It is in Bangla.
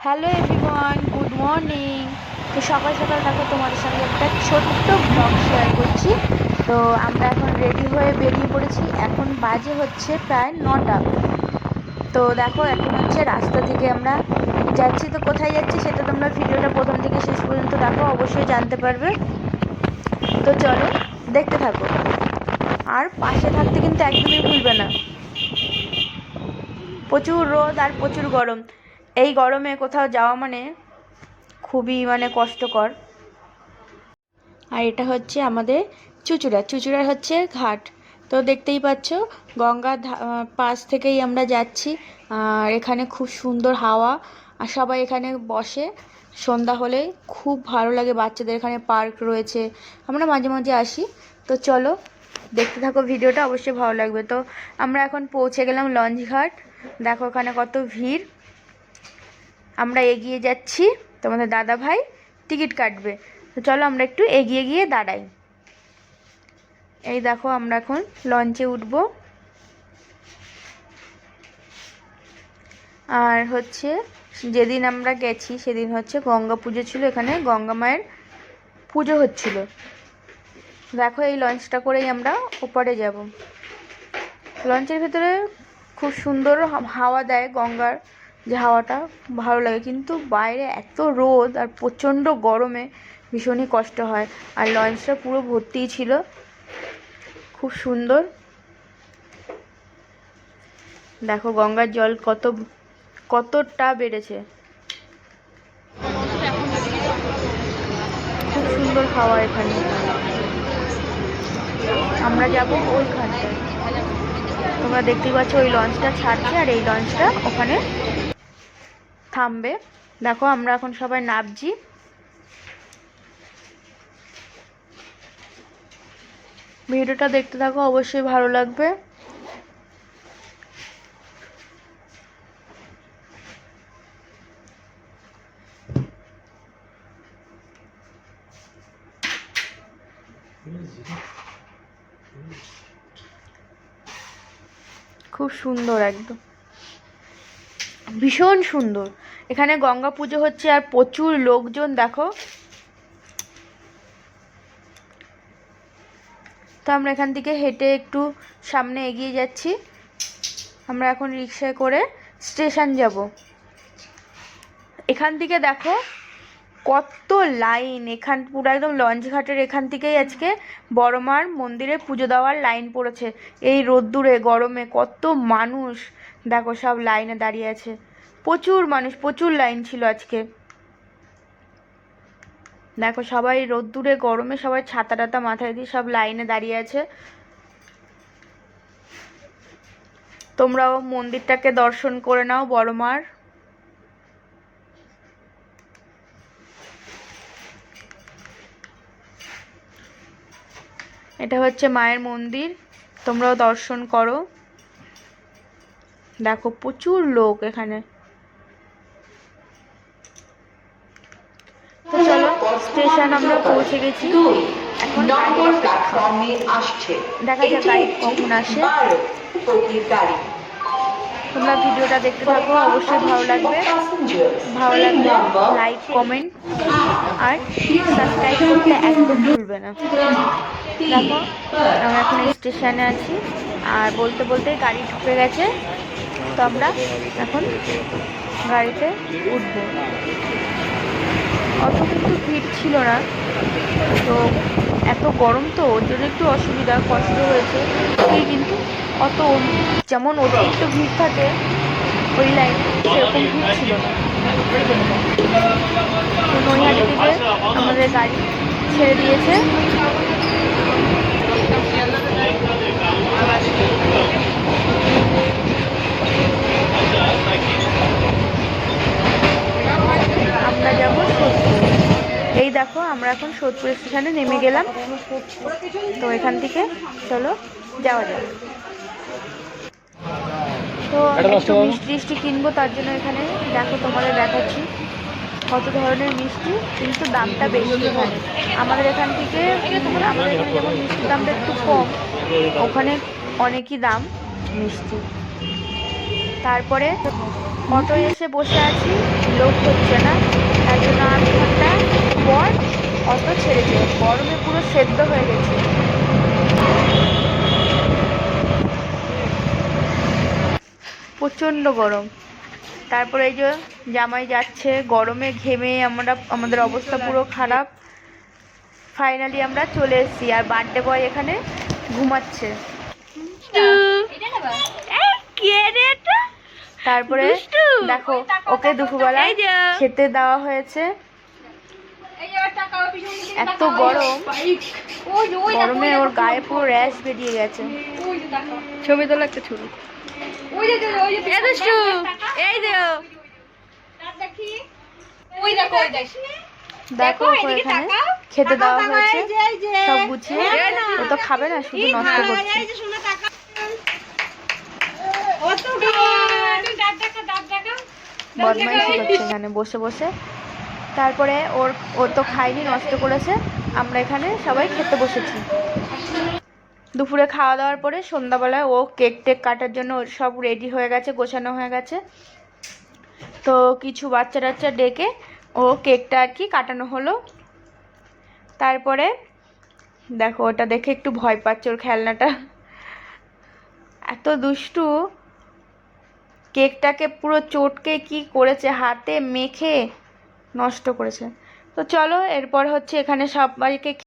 Hello everyone, good morning. তো সকাল সকাল দেখো তোমাদের সঙ্গে একটা ছোট্ট ব্লগ শেয়ার করছি। তো আমরা এখন রেডি হয়ে বেরিয়ে পড়েছি। এখন বাজে হচ্ছে প্রায় 9টা। তো দেখো এখন হচ্ছে রাস্তা থেকে আমরা যাচ্ছি। তো কোথায় যাচ্ছি সেটা তোমরা ভিডিওটা প্রথম থেকে শেষ পর্যন্ত দেখো, অবশ্যই জানতে পারবে। তো চলো দেখতে থাকো, আর পাশে থাকতে কিন্তু একদমই ভুলবে না। প্রচুর রোদ আর প্রচুর গরম। এই গরমে কোথাও যাওয়া মানে খুবই কষ্টকর। আর এটা হচ্ছে আমাদের চুঁচুড়ার হচ্ছে ঘাট। তো দেখতেই পাচ্ছ গঙ্গার পাশ থেকেই আমরা যাচ্ছি। আর এখানে খুব সুন্দর হাওয়া, আর সবাই এখানে বসে সন্ধ্যা হলে। খুব ভালো লাগে, বাচ্চাদের এখানে পার্ক রয়েছে, আমরা মাঝে মাঝে আসি। তো চলো দেখতে থাকো ভিডিওটা, অবশ্যই ভালো লাগবে। তো আমরা এখন পৌঁছে গেলাম লঞ্চ ঘাট। দেখো এখানে কত ভিড়। আমরা এগিয়ে যাচ্ছি, তোমাদের দাদা ভাই টিকিট কাটবে। তো চলো আমরা একটু এগিয়ে গিয়ে দাঁড়াই। এই দেখো আমরা এখন লঞ্চে উঠব। আর হচ্ছে যেদিন আমরা গেছি সেদিন হচ্ছে গঙ্গা পুজো ছিল, এখানে গঙ্গা মায়ের পুজো হচ্ছিল। দেখো এই লঞ্চটা করেই আমরা ওপারে যাব। লঞ্চের ভেতরে খুব সুন্দর হাওয়া দেয়, গঙ্গার যে হাওয়াটা ভালো লাগে। কিন্তু বাইরে এত রোদ আর প্রচণ্ড গরমে ভীষণই কষ্ট হয়। আর লঞ্চটা পুরো ভর্তিই ছিল, খুব সুন্দর। দেখো গঙ্গার জল কতটা বেড়েছে। খুব সুন্দর হাওয়া এখানে। আমরা যাব ওইখানটায়, তোমরা দেখতেই পাচ্ছ ওই লঞ্চটা ছাড়ছে আর এই লঞ্চটা ওখানে থামবে। দেখো আমরা এখন সবাই নামছি। ভিডিওটা দেখতে থাকো, অবশ্যই ভালো লাগবে। খুব সুন্দর, একদম ভীষণ সুন্দর। এখানে গঙ্গা পুজো হচ্ছে আর প্রচুর লোকজন দেখো। তো আমরা এখান থেকে হেঁটে একটু সামনে এগিয়ে যাচ্ছি। আমরা এখন রিক্সায় করে স্টেশন যাব। এখান থেকে দেখো কত লাইন, পুরো একদম লঞ্চ ঘাটের এখান থেকেই আজকে বড়মার মন্দিরে পুজো দেওয়ার লাইন পড়েছে। এই রোদ্দুরে গরমে কত মানুষ দেখো, সব লাইনে দাঁড়িয়ে আছে। প্রচুর মানুষ, প্রচুর লাইন ছিল আজকে। দেখো সবাই রোদ্দুরে গরমে সবাই ছাতা টাতা মাথায় দিয়ে সব লাইনে দাঁড়িয়ে আছে। তোমরাও মন্দিরটাকে দর্শন করে নাও, বড়মার। এটা হচ্ছে মায়ের মন্দির, তোমরাও দর্শন করো। দেখো প্রচুর লোক এখানে। তো চলো স্টেশন আমরা পৌঁছে গেছি। এখন দেখা যাক গাড়ি কখন আসে। তোমরা ভিডিওটা দেখতে থাকো, অবশ্যই ভালো লাগবে। ভালো লাগলে লাইক, কমেন্ট আর সাবস্ক্রাইব করতে একদম ভুলবে না। দেখো আমরা এখন স্টেশনে আছি, আর বলতে বলতে গাড়ি ঢুকে গেছে। তো আমরা এখন গাড়িতে উঠব। অত কিন্তু ভিড় ছিল না, তো এত গরম তো ওর জন্য একটু অসুবিধা, কষ্ট হয়েছে। কিন্তু অত যেমন অতিরিক্ত ভিড় থাকে ওই লাইনে, সেরকম ভিড় ছিল না। তো নৈহাটি থেকে আমাদের গাড়ি ছেড়ে দিয়েছে। আমরা যাব সোদপুর। এই দেখো আমরা এখন সোদপুর স্টেশনে নেমে গেলাম। তো এখান থেকে চলো যাওয়া যাক। তো একটু মিষ্টি কিনবো, তার জন্য এখানে দেখো তোমাদের দেখাচ্ছি কত ধরনের মিষ্টি, কিন্তু দামটা বেশি এখানে। আমাদের এখান থেকে আমাদের এখানে যেমন মিষ্টির দামটা একটু কম, ওখানে অনেকই দাম মিষ্টি। তারপরে অটো এসে বসে আছি, লোক হচ্ছে না, তার জন্য 8 ঘন্টা পর অটো ছেড়েছে। গরমে পুরো সেদ্ধ হয়ে গেছে। প্রচণ্ড গরম। তারপরে এই যে জামাই যাচ্ছে, গরমে ঘেমে আমাদের অবস্থা পুরো খারাপ। ফাইনালি আমরা চলে এসেছি, আর বার্থডে বয় এখানে ঘুমাচ্ছে। তারপরে দেখো ওকে দুপুরবেলা খেতে দেওয়া হয়েছে। এত গরম, গরমে ওর গায়ে পুরো র্যাশ বেরিয়ে গেছে। ছবি তোলা একটা ছবি। দেখো এখানে খেতে দেওয়া হয়েছে সব গুছিয়ে। ও তো খাবে না, শুধু নষ্ট করছে। বদমাইশি করছে এখানে বসে বসে। তারপরে ও তো খায়নি, নষ্ট করেছে। আমরা এখানে সবাই খেতে বসেছি। দুপুরে খাওয়া দাওয়ার পরে সন্ধ্যাবেলায় ও কেক টেক কাটার জন্য সব রেডি হয়ে গেছে, গোছানো হয়ে গেছে। তো কিছু বাচ্চা টাচ্চা ডেকে ও কেকটা আর কি কাটানো হলো। তারপরে দেখো ওটা দেখে একটু ভয় পাচ্ছে, ওর খেলনাটা এত দুষ্টু। কেকটাকে পুরো চটকে কি করেছে, হাতে মেখে নষ্ট করেছে। তো চলো এরপর হচ্ছে এখানে সবাইকে